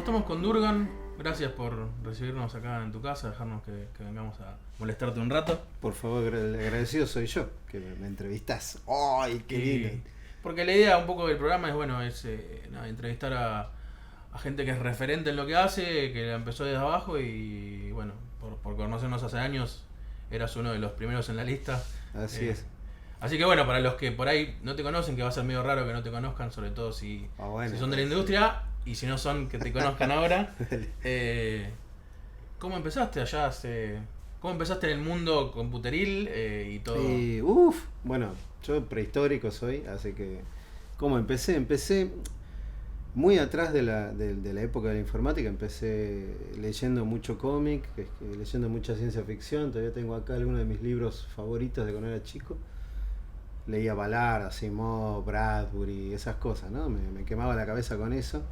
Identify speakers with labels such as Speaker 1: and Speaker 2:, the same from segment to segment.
Speaker 1: estamos con Durgan. Gracias por recibirnos acá en tu casa, dejarnos que vengamos a molestarte un rato.
Speaker 2: Por favor, el agradecido soy yo, que me entrevistás. ¡Ay, qué lindo!
Speaker 1: Porque la idea un poco del programa es entrevistar a gente que es referente en lo que hace, que empezó desde abajo y bueno, por conocernos hace años, eras uno de los primeros en la lista.
Speaker 2: Así es.
Speaker 1: Así que bueno, para los que por ahí no te conocen, que va a ser medio raro que no te conozcan, sobre todo si son de la industria, y si no son, que te conozcan ahora. ¿Cómo empezaste allá? ¿Cómo empezaste en el mundo computeril y todo?
Speaker 2: Bueno, yo prehistórico soy, así que... ¿Cómo empecé? Empecé muy atrás de la época de la informática. Empecé leyendo mucho cómic, leyendo mucha ciencia ficción. Todavía tengo acá algunos de mis libros favoritos de cuando era chico. Leía Ballard, Asimov, Bradbury, esas cosas, ¿no? Me quemaba la cabeza con eso.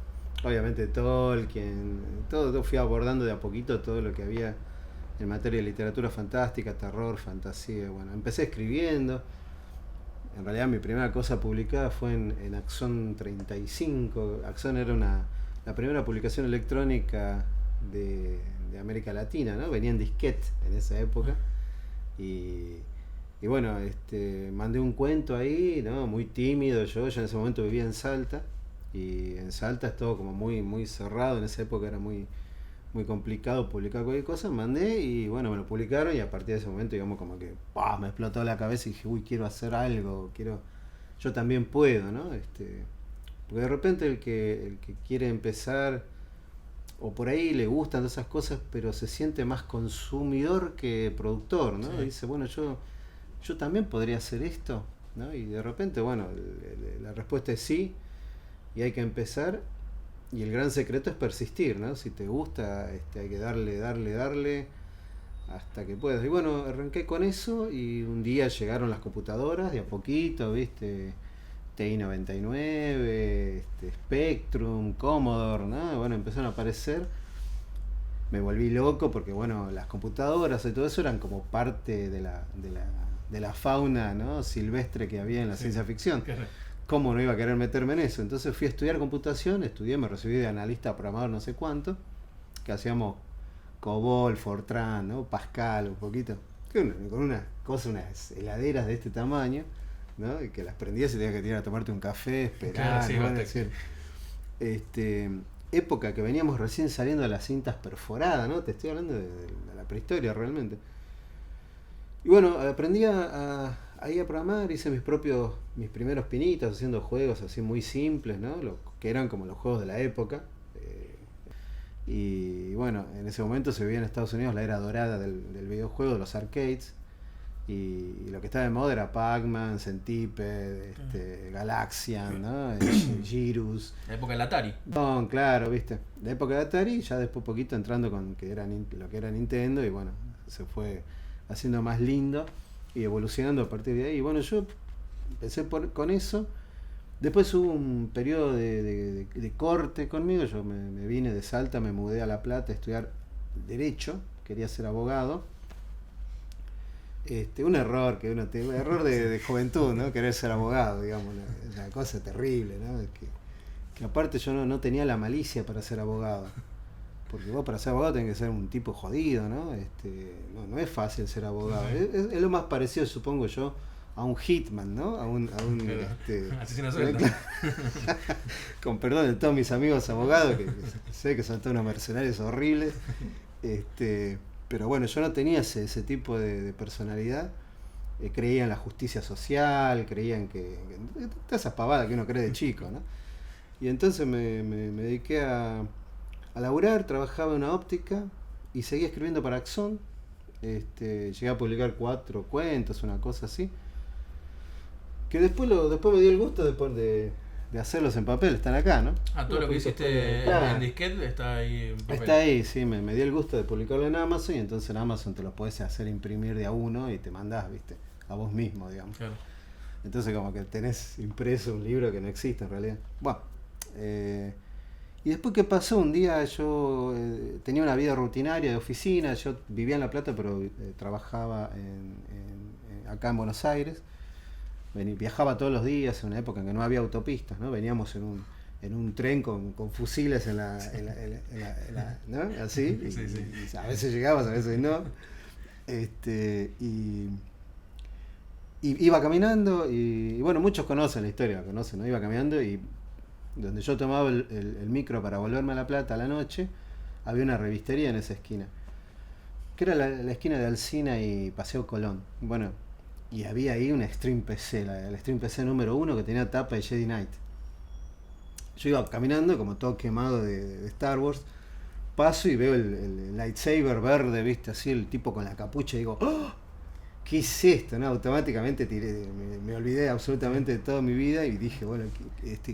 Speaker 2: Obviamente Tolkien, todo fui abordando de a poquito todo lo que había en materia de literatura fantástica, terror, fantasía. Bueno, empecé escribiendo. En realidad mi primera cosa publicada fue en Axon 35. Axon era la primera publicación electrónica de América Latina, ¿no? Venía en disquete en esa época. Y bueno, mandé un cuento ahí, ¿no? Muy tímido. Yo en ese momento vivía en Salta. Y en Salta es todo como muy cerrado. En esa época era muy complicado publicar cualquier cosa. Mandé y bueno, me lo publicaron. Y a partir de ese momento, digamos, como que me explotó la cabeza y dije, quiero hacer algo. Yo también puedo, ¿no? Porque de repente el que quiere empezar, o por ahí le gustan esas cosas, pero se siente más consumidor que productor, ¿no? Sí. Y dice, bueno, yo también podría hacer esto, ¿no? Y de repente, bueno, la respuesta es sí, y hay que empezar, y el gran secreto es persistir, ¿no? Si te gusta, hay que darle hasta que puedas. Y bueno, arranqué con eso, y un día llegaron las computadoras, de a poquito, ¿viste? TI-99, Spectrum, Commodore, ¿no? Bueno, empezaron a aparecer. Me volví loco porque, bueno, las computadoras y todo eso eran como parte de la fauna, ¿no? Silvestre que había en la ciencia ficción. ¿Cómo no iba a querer meterme en eso? Entonces fui a estudiar computación, me recibí de analista programador no sé cuánto, que hacíamos COBOL, Fortran, ¿no? Pascal, un poquito, con unas heladeras de este tamaño, ¿no? Y que las prendías y tenías que tirar a tomarte un café, esperar,
Speaker 1: claro,
Speaker 2: ¿no? Decir, época que veníamos recién saliendo de las cintas perforadas, ¿no? Te estoy hablando de la prehistoria realmente. Y bueno, aprendí a programar, hice mis primeros pinitos haciendo juegos así muy simples, ¿no? Que eran como los juegos de la época. Y bueno, en ese momento se vivía en Estados Unidos la era dorada del videojuego, de los arcades. Y lo que estaba de moda era Pac-Man, Centipede, Galaxian, ¿no? Girus.
Speaker 1: La época del Atari.
Speaker 2: No, claro, viste. La época de Atari, ya después poquito entrando con lo que era Nintendo, y bueno, se fue haciendo más lindo y evolucionando a partir de ahí. Y bueno, yo empecé con eso. Después hubo un periodo de corte conmigo. Yo me vine de Salta, me mudé a La Plata a estudiar Derecho, quería ser abogado. Un error de juventud, ¿no? Querer ser abogado, digamos, una cosa terrible, ¿no? Que aparte yo no tenía la malicia para ser abogado. Porque vos para ser abogado tenés que ser un tipo jodido, ¿no? No es fácil ser abogado. Es lo más parecido, supongo yo, a un hitman, ¿no?
Speaker 1: Asesino suelto.
Speaker 2: Con perdón de todos mis amigos abogados, que sé que son todos unos mercenarios horribles. Pero bueno, yo no tenía ese tipo de personalidad. Creía en la justicia social, creía en que todas esas pavadas que uno cree de chico, ¿no? Y entonces me dediqué a laburar, trabajaba en una óptica y seguía escribiendo para Axon. Llegué a publicar 4 cuentos, una cosa así. Que después me dio el gusto de hacerlos en papel, están acá, ¿no?
Speaker 1: Todo lo que hiciste en disquete está ahí en papel.
Speaker 2: Está ahí, sí, me dio el gusto de publicarlo en Amazon, y entonces en Amazon te lo podés hacer imprimir de a uno y te mandás, ¿viste? A vos mismo, digamos. Claro. Entonces como que tenés impreso un libro que no existe en realidad. Bueno, y después, ¿qué pasó? Un día yo tenía una vida rutinaria de oficina. Yo vivía en La Plata, pero trabajaba acá en Buenos Aires. Viajaba todos los días en una época en que no había autopistas, ¿no? Veníamos en en un tren con fusiles ¿no? Así,
Speaker 1: Sí, sí.
Speaker 2: y a veces llegabas, a veces no. Y iba caminando y bueno, muchos conocen la historia, conocen, ¿no? Iba caminando y donde yo tomaba el micro para volverme a La Plata a la noche, había una revistería en esa esquina, que era la esquina de Alsina y Paseo Colón. Bueno, y había ahí una Extreme PC, la Extreme PC número 1 que tenía tapa de Jedi Knight. Yo iba caminando como todo quemado de Star Wars, paso y veo el lightsaber verde, viste, así el tipo con la capucha y digo, ¡oh! ¿Qué es esto? ¿No? Automáticamente me olvidé absolutamente de toda mi vida y dije, bueno,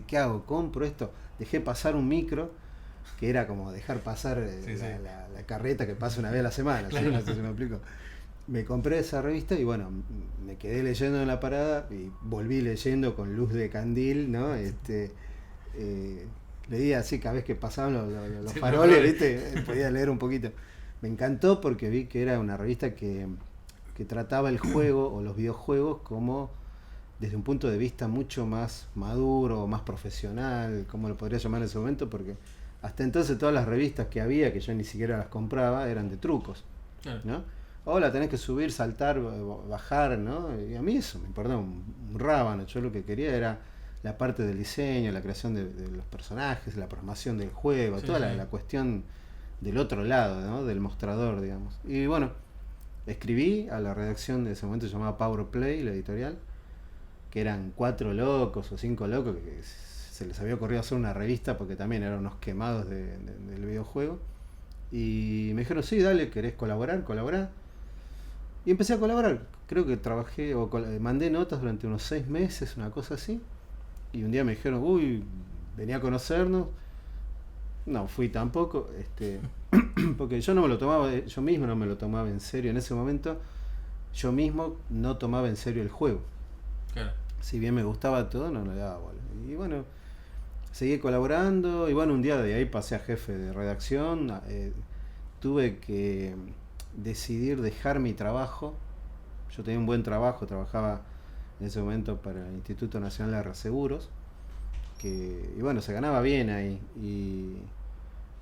Speaker 2: ¿qué hago? ¿Compro esto? Dejé pasar un micro, que era como dejar pasar la carreta que pasa una vez a la semana, claro. ¿Sí? No sé si me explico. Me compré esa revista y bueno, me quedé leyendo en la parada y volví leyendo con luz de candil, ¿no? Leía así cada vez que pasaban los faroles, ¿viste? Podía leer un poquito. Me encantó porque vi que era una revista que trataba el juego o los videojuegos como desde un punto de vista mucho más maduro, más profesional, como lo podría llamar en ese momento, porque hasta entonces todas las revistas que había, que yo ni siquiera las compraba, eran de trucos, ¿no? Ahora tenés que subir, saltar, bajar, ¿no? Y a mí eso me importaba un rábano. Yo lo que quería era la parte del diseño, la creación de los personajes, la programación del juego, toda la cuestión del otro lado, ¿no? Del mostrador, digamos. Y bueno, escribí a la redacción de ese momento, se llamaba Power Play, la editorial, que eran 4 locos o 5 locos que se les había ocurrido hacer una revista porque también eran unos quemados del videojuego. Y me dijeron, sí, dale, ¿querés colaborar? Colaborá. Y empecé a colaborar. Creo que trabajé o mandé notas durante unos 6 meses, una cosa así. Y un día me dijeron, uy, venía a conocernos. No fui tampoco, porque yo no me lo tomaba, yo mismo no me lo tomaba en serio. En ese momento, yo mismo no tomaba en serio el juego. Claro. Si bien me gustaba todo, no le daba bola. Y bueno, seguí colaborando. Y bueno, un día de ahí pasé a jefe de redacción. Tuve que decidir dejar mi trabajo. Yo tenía un buen trabajo, trabajaba en ese momento para el Instituto Nacional de Reaseguros, y bueno, se ganaba bien ahí,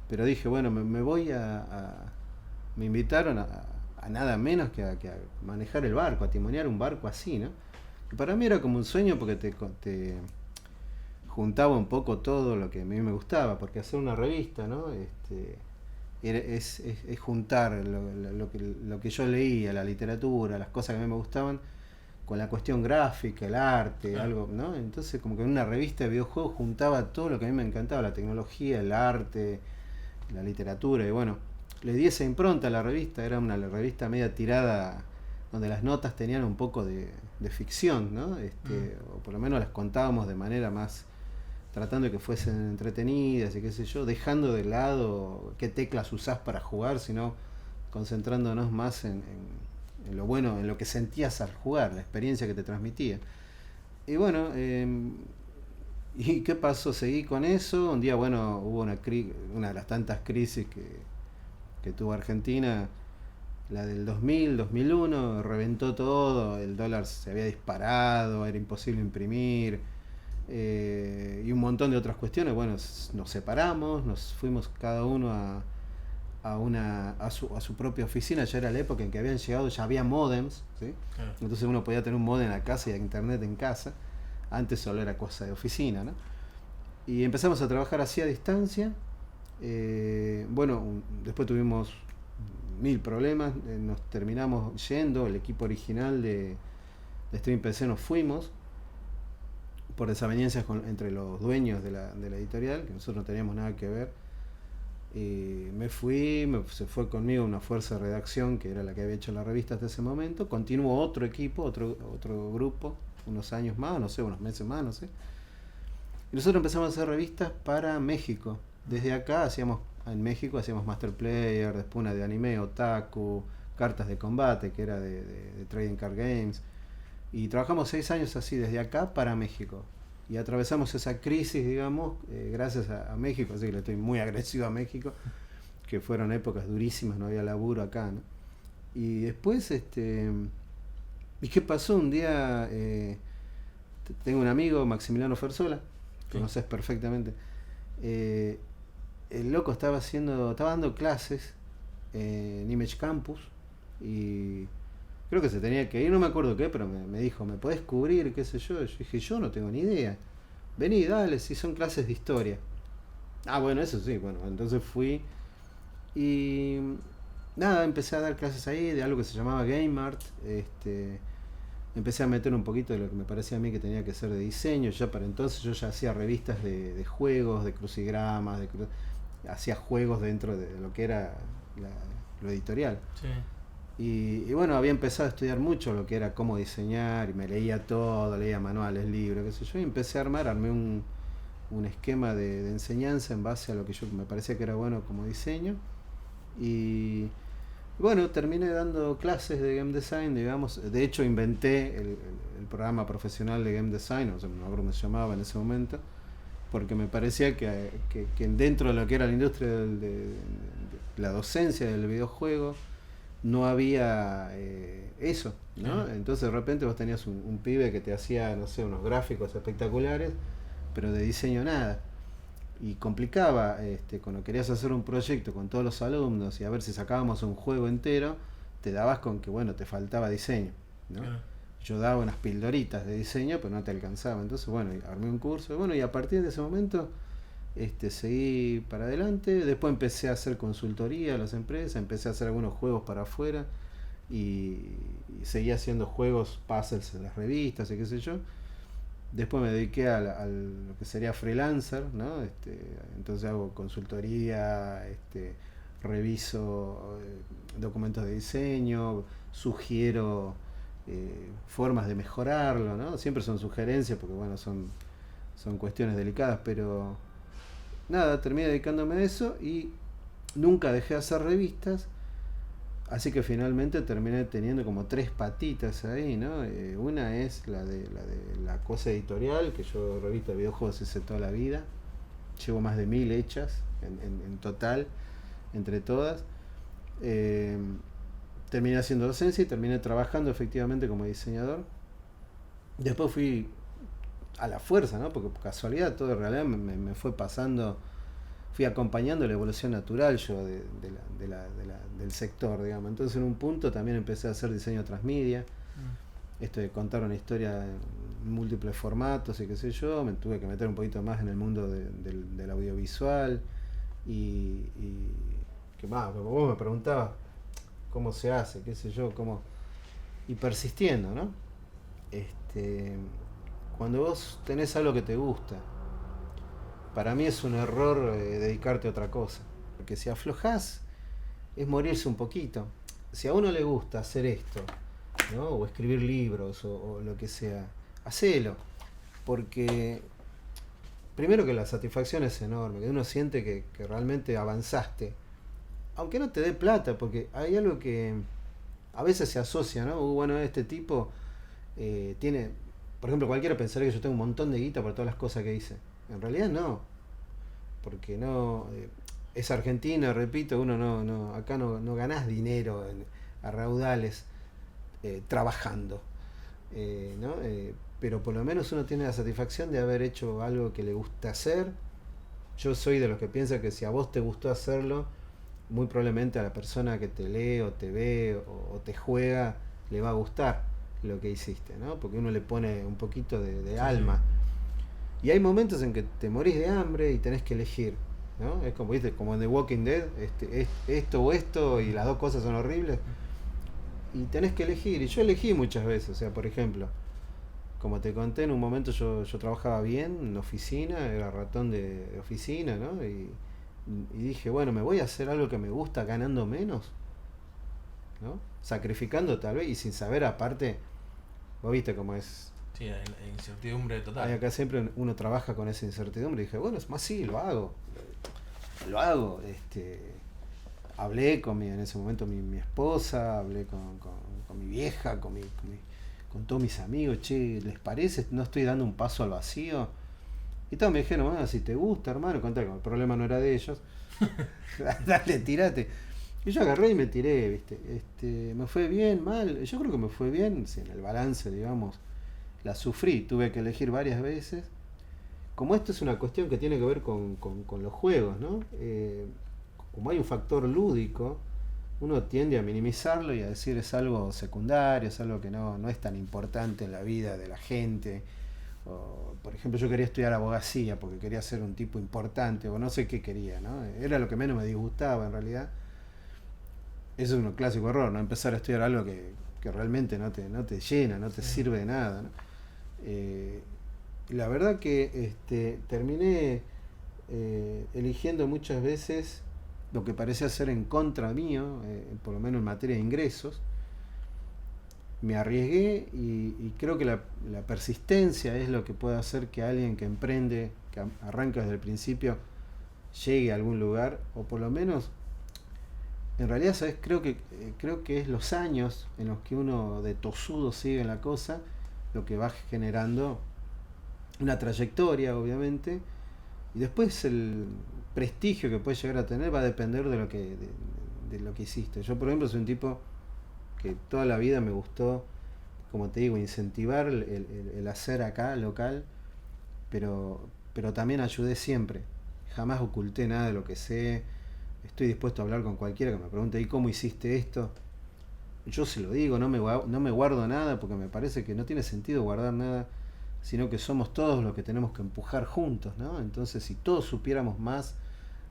Speaker 2: pero dije, bueno, me voy me invitaron a nada menos que a manejar el barco, a timonear un barco así, ¿no? Y para mí era como un sueño porque te juntaba un poco todo lo que a mí me gustaba, porque hacer una revista, ¿no? Es juntar lo que yo leía, la literatura, las cosas que a mí me gustaban, con la cuestión gráfica, el arte, algo, ¿no? Entonces como que en una revista de videojuegos juntaba todo lo que a mí me encantaba, la tecnología, el arte, la literatura, y bueno, le di esa impronta a la revista. Era una revista media tirada, donde las notas tenían un poco de ficción, ¿no? O por lo menos las contábamos de manera más, tratando de que fuesen entretenidas y qué sé yo, dejando de lado qué teclas usás para jugar, sino concentrándonos más en lo bueno, en lo que sentías al jugar, la experiencia que te transmitía. Y bueno, ¿y qué pasó? Seguí con eso. Un día, bueno, hubo una de las tantas crisis que tuvo Argentina, la del 2000, 2001, reventó todo, el dólar se había disparado, era imposible imprimir, y un montón de otras cuestiones. Bueno, nos separamos, nos fuimos cada uno a su propia oficina. Ya era la época en que habían llegado, ya había modems, ¿sí? Claro. Entonces uno podía tener un modem en la casa y internet en casa. Antes solo era cosa de oficina, ¿no? Y empezamos a trabajar así a distancia. Bueno, después tuvimos 1000 problemas, nos terminamos yendo, el equipo original de Stream PC nos fuimos por desavenencias entre los dueños de la editorial, que nosotros no teníamos nada que ver. Me fui, se fue conmigo una fuerza de redacción que era la que había hecho la revista hasta ese momento. Continuó otro equipo, otro grupo, unos años más, no sé, unos meses más, no sé. Y nosotros empezamos a hacer revistas para México. Desde acá en México hacíamos Master Player, después una de anime, Otaku, cartas de combate, que era de Trading Card Games. Y trabajamos 6 años así, desde acá para México. Y atravesamos esa crisis, digamos, gracias a México, así que le estoy muy agradecido a México, que fueron épocas durísimas, no había laburo acá, ¿no? Y después, ¿y qué pasó? Un día, tengo un amigo, Maximiliano Ferzola, que conoces perfectamente, eh, el loco estaba dando clases en Image Campus y creo que se tenía que ir, no me acuerdo qué, pero me dijo, ¿me podés cubrir? ¿Qué sé yo? Yo dije, yo no tengo ni idea. Vení, dale, si son clases de historia. Ah, bueno, eso sí, bueno, entonces fui y nada, empecé a dar clases ahí de algo que se llamaba Game Art. Empecé a meter un poquito de lo que me parecía a mí que tenía que ser de diseño. Ya para entonces yo ya hacía revistas de juegos, de crucigramas, hacía juegos dentro de lo que era lo editorial.
Speaker 1: Sí.
Speaker 2: Y bueno, había empezado a estudiar mucho lo que era cómo diseñar y me leía todo, leía manuales, libros, qué sé yo, y empecé a armé un esquema de enseñanza en base a lo que yo me parecía que era bueno como diseño. Y bueno, terminé dando clases de game design, digamos. De hecho, inventé el programa profesional de game design, o sea, no me acuerdo cómo se llamaba en ese momento, porque me parecía que dentro de lo que era la industria de la docencia del videojuego no había eso, ¿no? Entonces de repente vos tenías un pibe que te hacía, no sé, unos gráficos espectaculares, pero de diseño nada. Y complicaba, cuando querías hacer un proyecto con todos los alumnos y a ver si sacábamos un juego entero, te dabas con que, bueno, te faltaba diseño, ¿no? Claro. Yo daba unas pildoritas de diseño, pero no te alcanzaba. Entonces, bueno, armé un curso. Bueno, y a partir de ese momento seguí para adelante. Después empecé a hacer consultoría a las empresas, empecé a hacer algunos juegos para afuera y seguí haciendo juegos, puzzles en las revistas y qué sé yo. Después me dediqué a lo que sería freelancer, ¿no? Entonces hago consultoría, reviso documentos de diseño, sugiero formas de mejorarlo, ¿no? Siempre son sugerencias porque, bueno, son cuestiones delicadas, pero nada, terminé dedicándome a eso y nunca dejé de hacer revistas. Así que finalmente terminé teniendo como 3 patitas ahí, ¿no? Una es la de la cosa editorial, que yo revista de videojuegos hice toda la vida. Llevo más de 1000 hechas en total, entre todas. Terminé haciendo docencia y terminé trabajando efectivamente como diseñador. Después fui a la fuerza, ¿no? Porque por casualidad todo en realidad me fue pasando. Fui acompañando la evolución natural yo del sector, digamos. Entonces en un punto también empecé a hacer diseño transmedia, esto de contar una historia en múltiples formatos y qué sé yo. Me tuve que meter un poquito más en el mundo del audiovisual y que más, como vos me preguntabas cómo se hace, qué sé yo, y persistiendo, ¿no? Cuando vos tenés algo que te gusta, para mí es un error dedicarte a otra cosa. Porque si aflojás, es morirse un poquito. Si a uno le gusta hacer esto, ¿no? O escribir libros, o lo que sea, hacelo. Porque primero que la satisfacción es enorme, que uno siente que realmente avanzaste. Aunque no te dé plata, porque hay algo que a veces se asocia, ¿no? Bueno, este tipo tiene... Por ejemplo, cualquiera pensaría que yo tengo un montón de guita por todas las cosas que hice. En realidad no, porque no es Argentina, repito, uno acá no ganás dinero a raudales trabajando, ¿no? Pero por lo menos uno tiene la satisfacción de haber hecho algo que le gusta hacer. Yo soy de los que piensa que si a vos te gustó hacerlo, muy probablemente a la persona que te lee o te ve o te juega le va a gustar lo que hiciste, ¿no? Porque uno le pone un poquito de alma. Y hay momentos en que te morís de hambre y tenés que elegir, ¿no? Es como, ¿viste? Como en The Walking Dead, esto o esto, y las dos cosas son horribles. Y tenés que elegir, y yo elegí muchas veces. O sea, por ejemplo, como te conté, en un momento yo trabajaba bien en oficina, era ratón de oficina, ¿no? Y dije, bueno, me voy a hacer algo que me gusta ganando menos, ¿no? Sacrificando tal vez, y sin saber aparte, vos viste cómo es.
Speaker 1: Sí, la incertidumbre total.
Speaker 2: Acá siempre uno trabaja con esa incertidumbre. Y dije, bueno, es más, sí, lo hago. Hablé en ese momento mi esposa, hablé con mi vieja, con todos mis amigos. Che, ¿les parece? ¿No estoy dando un paso al vacío? Y todos me dijeron, bueno, si te gusta, hermano, contá, el problema no era de ellos. Dale, tirate. Y yo agarré y me tiré, ¿viste? Me fue bien, mal. Yo creo que me fue bien, en el balance, digamos. La sufrí, tuve que elegir varias veces. como esto es una cuestión que tiene que ver con los juegos, ¿no? Como hay un factor lúdico, uno tiende a minimizarlo y a decir es algo secundario, es algo que no es tan importante en la vida de la gente. O, por ejemplo, yo quería estudiar abogacía porque quería ser un tipo importante, o no sé qué quería, ¿no? Era lo que menos me disgustaba en realidad. Eso es un clásico error, ¿no? Empezar a estudiar algo que realmente no te llena, no te sirve de nada, ¿no? La verdad que terminé eligiendo muchas veces lo que parecía ser en contra mío, por lo menos en materia de ingresos. Me arriesgué y creo que la persistencia es lo que puede hacer que alguien que emprende, que arranca desde el principio, llegue a algún lugar, o por lo menos, en realidad, ¿sabes? Creo que es los años en los que uno de tosudo sigue en la cosa, lo que va generando una trayectoria, obviamente, y después el prestigio que puedes llegar a tener va a depender de lo que hiciste. Yo, por ejemplo, soy un tipo que toda la vida me gustó, como te digo, incentivar el hacer acá, local, pero también ayudé siempre. Jamás oculté nada de lo que sé. Estoy dispuesto a hablar con cualquiera que me pregunte, ¿y cómo hiciste esto? Yo se lo digo, no me guardo nada, porque me parece que no tiene sentido guardar nada, sino que somos todos los que tenemos que empujar juntos, ¿no? Entonces, si todos supiéramos más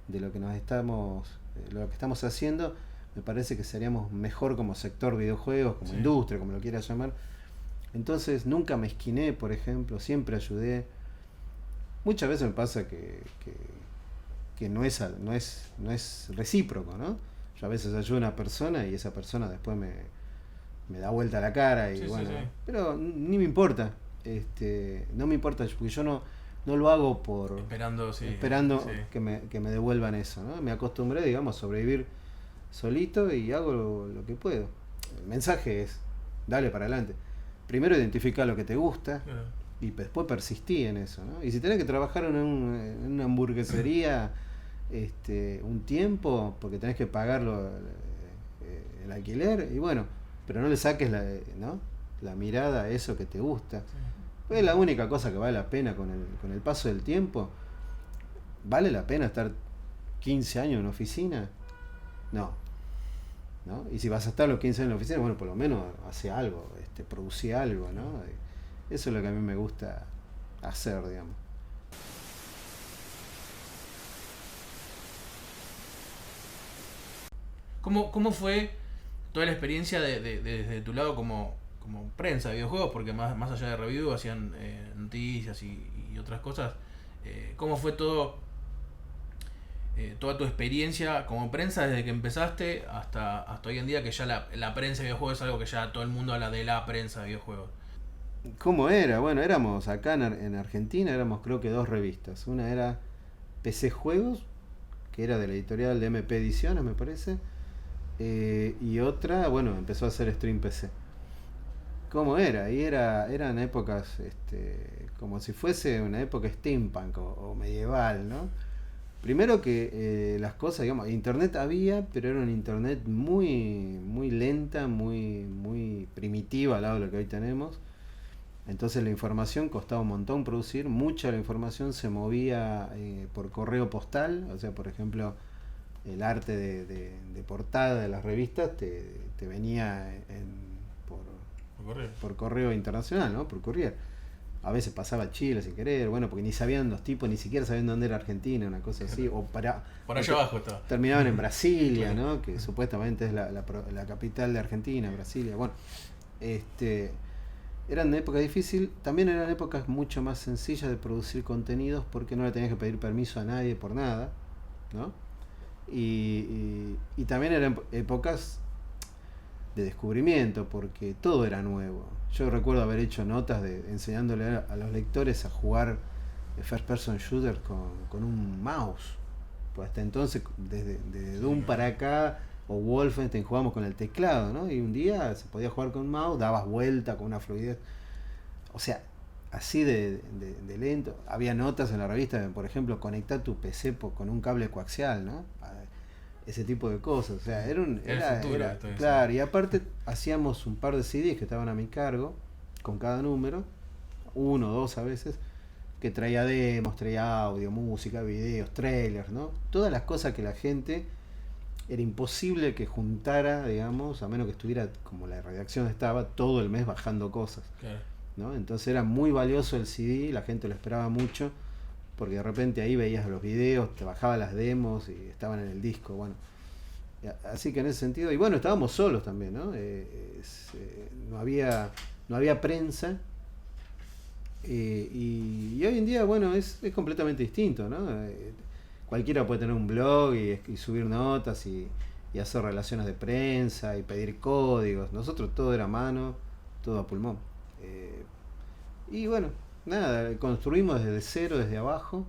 Speaker 2: de lo que lo que estamos haciendo, me parece que seríamos mejor como sector videojuegos, como industria, como lo quieras llamar. Entonces nunca me esquiné, por ejemplo, siempre ayudé. Muchas veces me pasa que no es recíproco, ¿no? Yo a veces ayudo a una persona y esa persona después me da vuelta la cara y bueno, pero ni me importa. No me importa, porque yo no lo hago esperando que me devuelvan eso, ¿no? Me acostumbré, digamos, a sobrevivir solito y hago lo que puedo. El mensaje es, dale para adelante. Primero identifica lo que te gusta y después persistí en eso, ¿no? Y si tenés que trabajar en una hamburguesería un tiempo, porque tenés que pagarlo el alquiler, y bueno, pero no le saques la mirada a eso que te gusta. Es la única cosa que vale la pena con el paso del tiempo. ¿Vale la pena estar 15 años en una oficina? No. Y si vas a estar los 15 años en la oficina, bueno, por lo menos hace algo, producí algo, ¿no? Eso es lo que a mí me gusta hacer, digamos.
Speaker 1: ¿Cómo fue toda la experiencia desde tu lado como prensa de videojuegos? Porque más allá de review hacían noticias y otras cosas. ¿Cómo fue toda tu experiencia como prensa desde que empezaste hasta hoy en día, que ya la prensa de videojuegos es algo que ya todo el mundo habla de la prensa de videojuegos?
Speaker 2: ¿Cómo era? Bueno, éramos acá en Argentina, éramos creo que 2 revistas. Una era PC Juegos, que era de la editorial de MP Ediciones, me parece. Y otra, bueno, empezó a hacer Stream PC. ¿Cómo era? Y eran épocas como si fuese una época steampunk o medieval, ¿no? Primero que las cosas, digamos, internet había, pero era una internet muy, muy lenta, muy primitiva al lado de lo que hoy tenemos. Entonces la información costaba un montón producir, mucha de la información se movía por correo postal, o sea, por ejemplo, el arte de portada de las revistas te venía por correo internacional, ¿no? Por courier. A veces pasaba a Chile sin querer, bueno, porque ni sabían los tipos, ni siquiera sabían dónde era Argentina, una cosa así, o
Speaker 1: por allá abajo estaba.
Speaker 2: Terminaban en Brasilia, ¿no? Que supuestamente es la capital de Argentina, Brasilia. Bueno, eran épocas difíciles, también eran épocas mucho más sencillas de producir contenidos porque no le tenías que pedir permiso a nadie por nada, ¿no? Y también eran épocas de descubrimiento porque todo era nuevo. Yo recuerdo haber hecho notas enseñándole a los lectores a jugar first person shooter con un mouse. Pues hasta entonces, desde Doom para acá, o Wolfenstein, jugamos con el teclado, ¿no? Y un día se podía jugar con un mouse, dabas vuelta con una fluidez. O sea, así de lento. Había notas en la revista, por ejemplo, conectar tu PC con un cable coaxial, ¿no? Ese tipo de cosas. O sea, era claro, y aparte hacíamos un par de CDs que estaban a mi cargo, con cada número, 1 o 2 a veces, que traía demos, traía audio, música, videos, trailers, ¿no? Todas las cosas que la gente era imposible que juntara, digamos, a menos que estuviera como la redacción estaba todo el mes bajando cosas,
Speaker 1: Claro.
Speaker 2: ¿no? Entonces era muy valioso el CD, la gente lo esperaba mucho, porque de repente ahí veías los videos, te bajaba las demos y estaban en el disco, bueno. Así que en ese sentido, y bueno, estábamos solos también, ¿no? No había prensa, y hoy en día, bueno, es completamente distinto, ¿no? Cualquiera puede tener un blog y subir notas y hacer relaciones de prensa y pedir códigos. Nosotros todo era a mano, todo a pulmón. Y bueno, nada, construimos desde cero, desde abajo.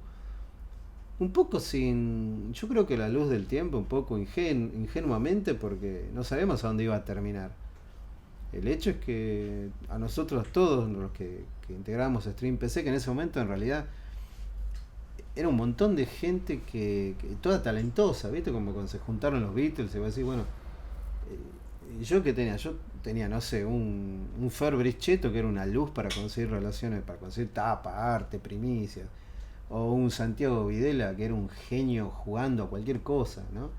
Speaker 2: Un poco sin, yo creo que la luz del tiempo, un poco ingenuamente, porque no sabemos a dónde iba a terminar. El hecho es que a nosotros todos los que integramos Stream PC, que en ese momento en realidad era un montón de gente que toda talentosa, ¿viste? Como cuando se juntaron los Beatles, se va a decir, bueno, yo tenía, no sé, un Fer Bricheto que era una luz para conseguir relaciones, para conseguir tapa, arte, primicias, o un Santiago Videla que era un genio jugando a cualquier cosa, ¿no?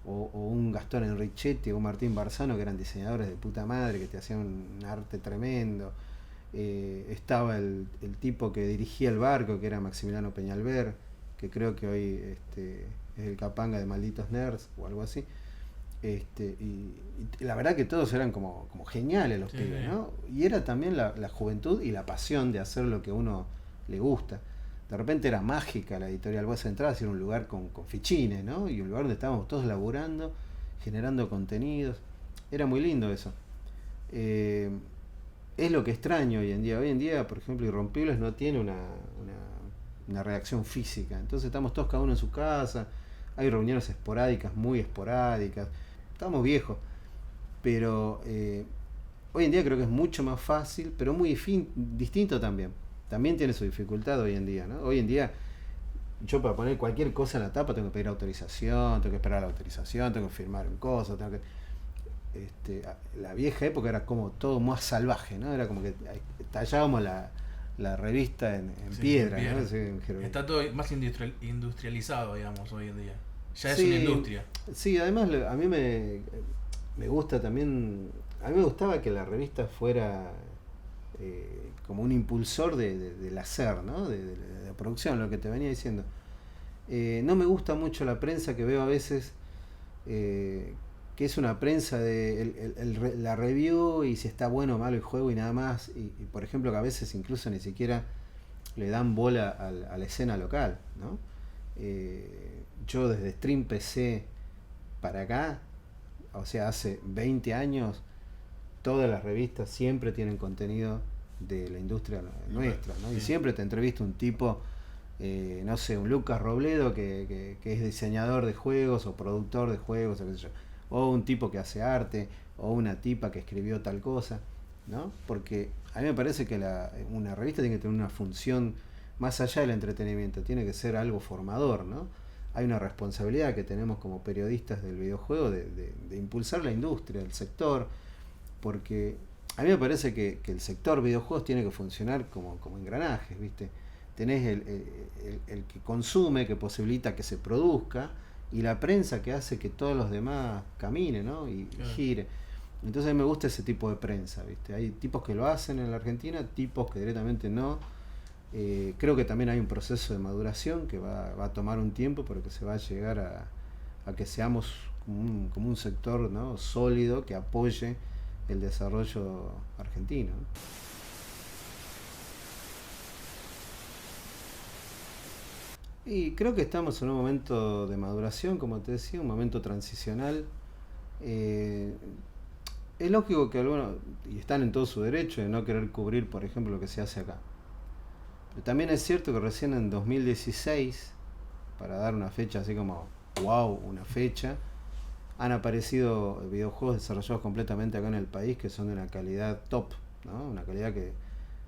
Speaker 2: O un Gastón Enrichetti o un Martín Barzano que eran diseñadores de puta madre que te hacían un arte tremendo. Estaba el tipo que dirigía el barco, que era Maximiliano Peñalver, que creo que hoy es el capanga de Malditos Nerds o algo así. Y la verdad que todos eran como geniales los pibes, ¿no? Y era también la juventud y la pasión de hacer lo que a uno le gusta. De repente era mágica la editorial. Vos entrabas y era un lugar con fichines, ¿no? Y un lugar donde estábamos todos laburando, generando contenidos. Era muy lindo eso. Es lo que extraño hoy en día. Hoy en día, por ejemplo, Irrompibles no tiene una reacción física. Entonces estamos todos cada uno en su casa. Hay reuniones esporádicas, muy esporádicas. Estamos viejos. Pero hoy en día creo que es mucho más fácil, pero muy distinto también. También tiene su dificultad hoy en día, ¿no? Hoy en día, yo para poner cualquier cosa en la tapa tengo que pedir autorización, tengo que esperar la autorización, tengo que firmar un coso, tengo que... la vieja época era como todo más salvaje, ¿no? Era como que tallábamos la revista en piedra, ¿no? Sí,
Speaker 1: está todo más industrializado, digamos, hoy en día. Ya es
Speaker 2: sí,
Speaker 1: una industria.
Speaker 2: Sí, además a mí me gusta también, a mí me gustaba que la revista fuera como un impulsor del hacer, ¿no? De la producción, lo que te venía diciendo. No me gusta mucho la prensa que veo a veces, que es una prensa de la review y si está bueno o malo el juego y nada más. Y por ejemplo que a veces incluso ni siquiera le dan bola a la escena local, ¿no? Yo desde Stream PC para acá, o sea, hace 20 años, todas las revistas siempre tienen contenido de la industria nuestra, ¿no? Y siempre te entrevista un tipo, no sé, un Lucas Robledo que es diseñador de juegos o productor de juegos, o qué sé yo, o un tipo que hace arte, o una tipa que escribió tal cosa, ¿no? Porque a mí me parece que una revista tiene que tener una función más allá del entretenimiento, tiene que ser algo formador, ¿no? Hay una responsabilidad que tenemos como periodistas del videojuego de impulsar la industria, el sector, porque a mí me parece que el sector videojuegos tiene que funcionar como engranajes, ¿viste? Tenés el que consume, que posibilita que se produzca, y la prensa que hace que todos los demás caminen, ¿no? Y gire. Entonces a mí me gusta ese tipo de prensa, ¿viste? Hay tipos que lo hacen en la Argentina, tipos que directamente no. Creo que también hay un proceso de maduración que va a tomar un tiempo, pero que se va a llegar a que seamos como un sector, ¿no? Sólido que apoye el desarrollo argentino. Y creo que estamos en un momento de maduración, como te decía, un momento transicional. Es lógico que algunos, y están en todo su derecho de no querer cubrir, por ejemplo, lo que se hace acá. Pero también es cierto que recién en 2016, para dar una fecha así como, wow, una fecha, han aparecido videojuegos desarrollados completamente acá en el país que son de una calidad top, ¿no? Una calidad de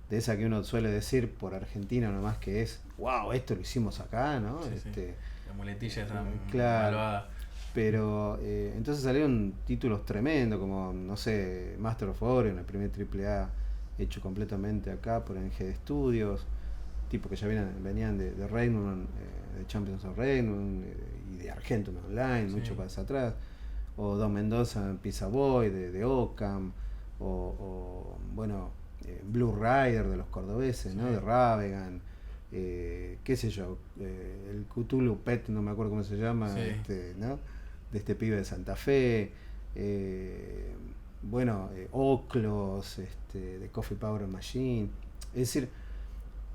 Speaker 2: esa que uno suele decir por Argentina nomás, que es, wow, esto lo hicimos acá, ¿no?
Speaker 1: Sí, sí. La muletilla es
Speaker 2: claro,
Speaker 1: malvada.
Speaker 2: Pero entonces salieron títulos tremendos como, no sé, Master of Orion, el primer AAA hecho completamente acá por NG Studios. tipos que ya venían de Ragnarok, de Champions of Ragnarok y de Argentino Online, mucho más atrás, o Don Mendoza en Pizza Boy de Occam, o bueno, Blue Rider de los cordobeses, ¿no? De Ravegan, qué sé yo, el Cthulhu Pet, no me acuerdo cómo se llama, ¿no? De este pibe de Santa Fe, bueno, Oclos, de Coffee Powder Machine. Es decir,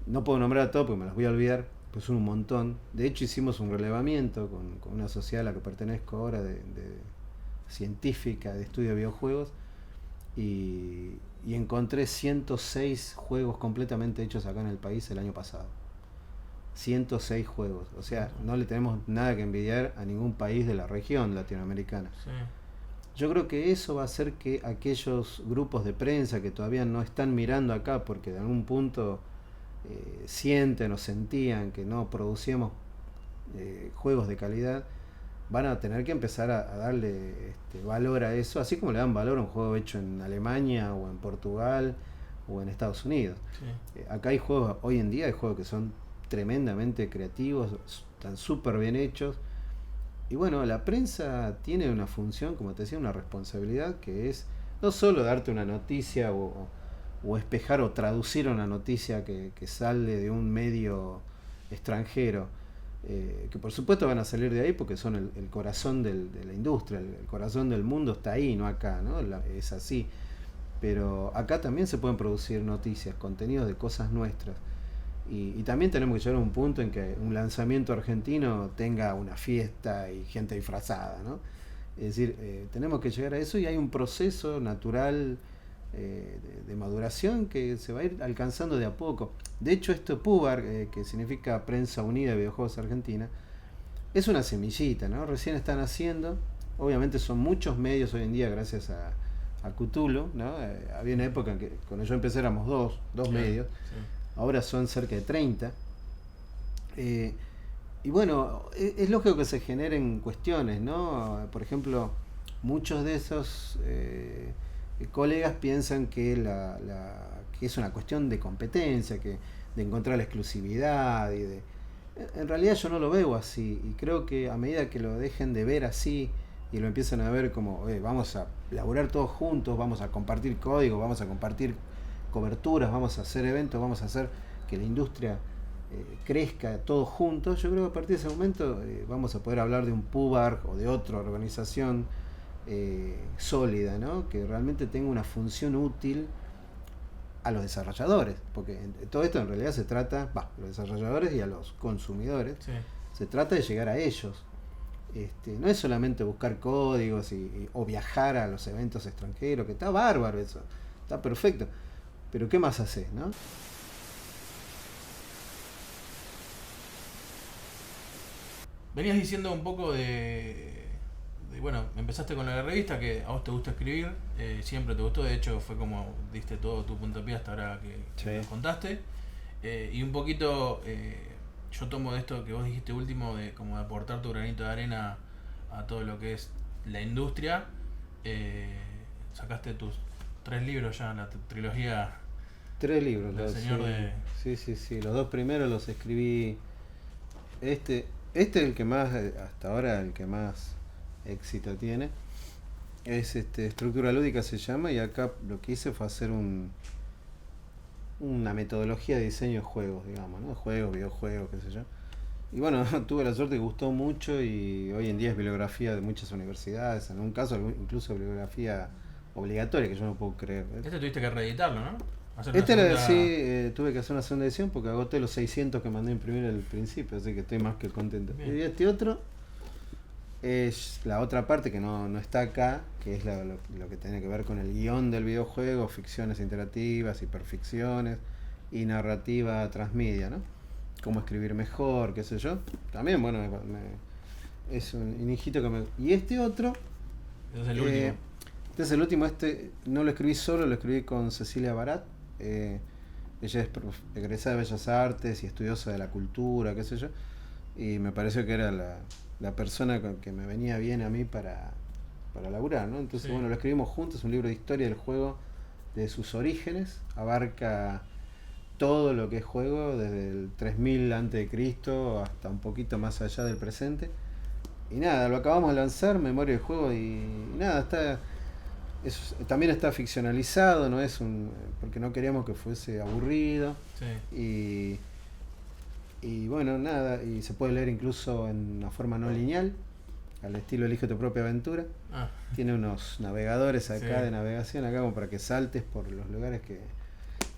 Speaker 2: no puedo nombrar a todos porque me los voy a olvidar, pues son un montón. De hecho hicimos un relevamiento con una sociedad a la que pertenezco ahora de científica de estudio de videojuegos, y encontré 106 juegos completamente hechos acá en el país el año pasado. 106 juegos, o sea, no le tenemos nada que envidiar a ningún país de la región latinoamericana.
Speaker 1: Sí.
Speaker 2: Yo creo que eso va a hacer que aquellos grupos de prensa que todavía no están mirando acá porque de algún punto sienten o sentían que no producíamos juegos de calidad, van a tener que empezar a darle valor a eso, así como le dan valor a un juego hecho en Alemania o en Portugal o en Estados Unidos.
Speaker 1: Sí.
Speaker 2: Acá hay juegos, hoy en día hay juegos que son tremendamente creativos, están súper bien hechos. Y bueno, la prensa tiene una función, como te decía, una responsabilidad, que es no solo darte una noticia o espejar o traducir una noticia que sale de un medio extranjero, que por supuesto van a salir de ahí porque son el corazón de la industria, el corazón del mundo está ahí, no acá, ¿no? Es así. Pero acá también se pueden producir noticias, contenidos de cosas nuestras. Y también tenemos que llegar a un punto en que un lanzamiento argentino tenga una fiesta y gente disfrazada, ¿no? Es decir, tenemos que llegar a eso, y hay un proceso natural de maduración que se va a ir alcanzando de a poco. De hecho, esto PUBAR, que significa Prensa Unida de Videojuegos Argentina, es una semillita, ¿no? Recién están haciendo. Obviamente son muchos medios hoy en día gracias a Cthulhu, ¿no? Había una época en que cuando yo empecé éramos dos medios. Sí. Ahora son cerca de 30. Y bueno, es lógico que se generen cuestiones, ¿no? Por ejemplo, muchos de esos colegas piensan que que es una cuestión de competencia, que de encontrar la exclusividad en realidad yo no lo veo así, y creo que a medida que lo dejen de ver así y lo empiezan a ver como vamos a laburar todos juntos, vamos a compartir código, vamos a compartir coberturas, vamos a hacer eventos, vamos a hacer que la industria crezca todos juntos, yo creo que a partir de ese momento vamos a poder hablar de un PUBAR o de otra organización sólida, ¿no? Que realmente tenga una función útil a los desarrolladores, porque todo esto en realidad se trata, a los desarrolladores y a los consumidores, sí. Se trata de llegar a ellos. No es solamente buscar códigos o viajar a los eventos extranjeros, que está bárbaro eso, está perfecto, pero ¿qué más haces, no?
Speaker 1: Venías diciendo un poco bueno, empezaste con la revista, que a vos te gusta escribir, siempre te gustó, de hecho fue como diste todo tu puntapié hasta ahora que nos contaste, y un poquito yo tomo de esto que vos dijiste último, de como de aportar tu granito de arena a todo lo que es la industria. Sacaste tus 3 libros ya, la trilogía.
Speaker 2: 3 libros,
Speaker 1: del señor
Speaker 2: sí. Sí, los 2 primeros los escribí. Este es el que más, hasta ahora, el que más éxito tiene. Es Estructura Lúdica se llama, y acá lo que hice fue hacer una metodología de diseño de juegos, digamos, ¿no? Juegos, videojuegos, qué sé yo. Y bueno, tuve la suerte que gustó mucho, y hoy en día es bibliografía de muchas universidades, en un caso incluso bibliografía obligatoria, que yo no puedo creer.
Speaker 1: Tuviste que reeditarlo, ¿no?
Speaker 2: Tuve que hacer una segunda edición porque agoté los 600 que mandé a imprimir al principio, así que estoy más que contento. Bien. Y este otro es la otra parte que no está acá, que es lo que tiene que ver con el guión del videojuego, ficciones interactivas, hiperficciones y narrativa transmedia, ¿no? Cómo escribir mejor, qué sé yo. También, bueno, es un hijito que me... Y este otro...
Speaker 1: Es el último.
Speaker 2: Este es el último, no lo escribí solo, lo escribí con Cecilia Barat. Ella es egresada de Bellas Artes y estudiosa de la cultura, qué sé yo. Y me pareció que era la persona que me venía bien a mí para laburar, ¿no? Entonces, bueno, lo escribimos juntos, un libro de historia del juego, de sus orígenes, abarca todo lo que es juego, desde el 3000 antes de Cristo hasta un poquito más allá del presente. Y nada, lo acabamos de lanzar, memoria del juego, y nada, también está ficcionalizado, no es un porque no queríamos que fuese aburrido.
Speaker 1: Sí.
Speaker 2: Y bueno, nada, y se puede leer incluso en una forma no lineal, al estilo Elige tu propia aventura.
Speaker 1: Ah,
Speaker 2: Tiene unos navegadores acá
Speaker 1: sí.
Speaker 2: de navegación, acá como para que saltes por los lugares que...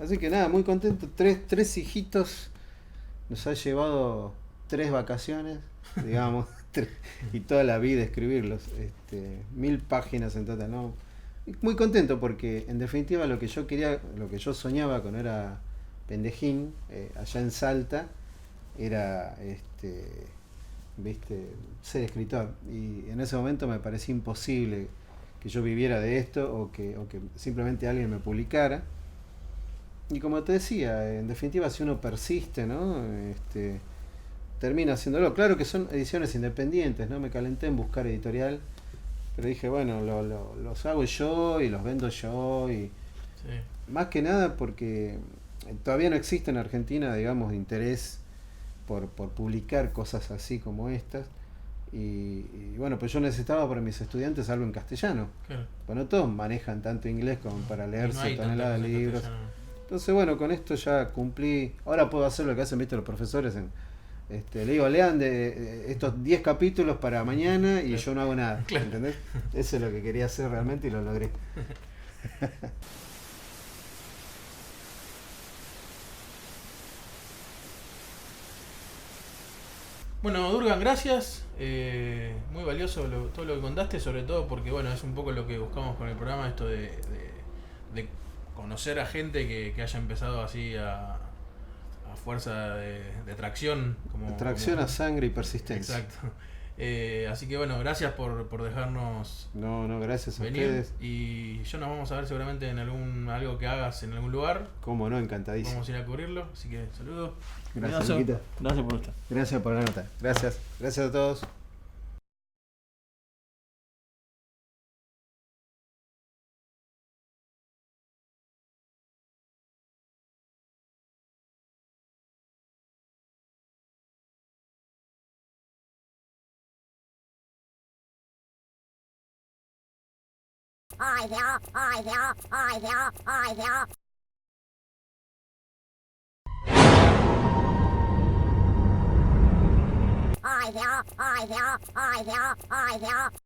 Speaker 2: Así que nada, muy contento. Tres hijitos, nos ha llevado 3 vacaciones, digamos, y toda la vida escribirlos. 1000 páginas en total, ¿no? Y muy contento porque en definitiva lo que yo quería, lo que yo soñaba cuando era pendejín, allá en Salta, era viste, ser escritor. Y en ese momento me parecía imposible que yo viviera de esto o que simplemente alguien me publicara. Y como te decía, en definitiva, si uno persiste, ¿no? Termina haciéndolo. Claro que son ediciones independientes, ¿no? Me calenté en buscar editorial, pero dije, bueno, los hago yo y los vendo yo. Y
Speaker 1: Sí.
Speaker 2: más que nada porque todavía no existe en Argentina, digamos, interés por publicar cosas así como estas. Y bueno, pues yo necesitaba para mis estudiantes algo en castellano.
Speaker 1: Claro.
Speaker 2: Bueno, todos manejan tanto inglés como para
Speaker 1: Y
Speaker 2: leerse
Speaker 1: no hay tanta
Speaker 2: toneladas
Speaker 1: cosa
Speaker 2: de
Speaker 1: en
Speaker 2: libros.
Speaker 1: castellano.
Speaker 2: Entonces, bueno, con esto ya cumplí. Ahora puedo hacer lo que hacen, viste, los profesores. Le digo, lean de estos 10 capítulos para mañana y
Speaker 1: Claro.
Speaker 2: yo no hago nada.
Speaker 1: Claro.
Speaker 2: ¿Entendés? Eso es lo que quería hacer realmente y lo logré.
Speaker 1: Bueno, Durgan, gracias. Muy valioso todo lo que contaste, sobre todo porque bueno, es un poco lo que buscamos con el programa, esto de conocer a gente que haya empezado así a fuerza de tracción.
Speaker 2: Tracción a sangre y persistencia.
Speaker 1: Exacto. Así que bueno, gracias por dejarnos
Speaker 2: No, no, gracias a
Speaker 1: venir.
Speaker 2: ustedes.
Speaker 1: Y yo nos vamos a ver seguramente en algo que hagas en algún lugar.
Speaker 2: Cómo no, encantadísimo.
Speaker 1: Vamos a ir a cubrirlo. Así que saludos.
Speaker 2: Gracias, Luquita.
Speaker 1: Gracias por estar.
Speaker 2: Gracias por la nota. Gracias. Gracias a todos.
Speaker 3: Hi there, hi there, hi there, hi there. Hi there, hi there, hi there, hi there.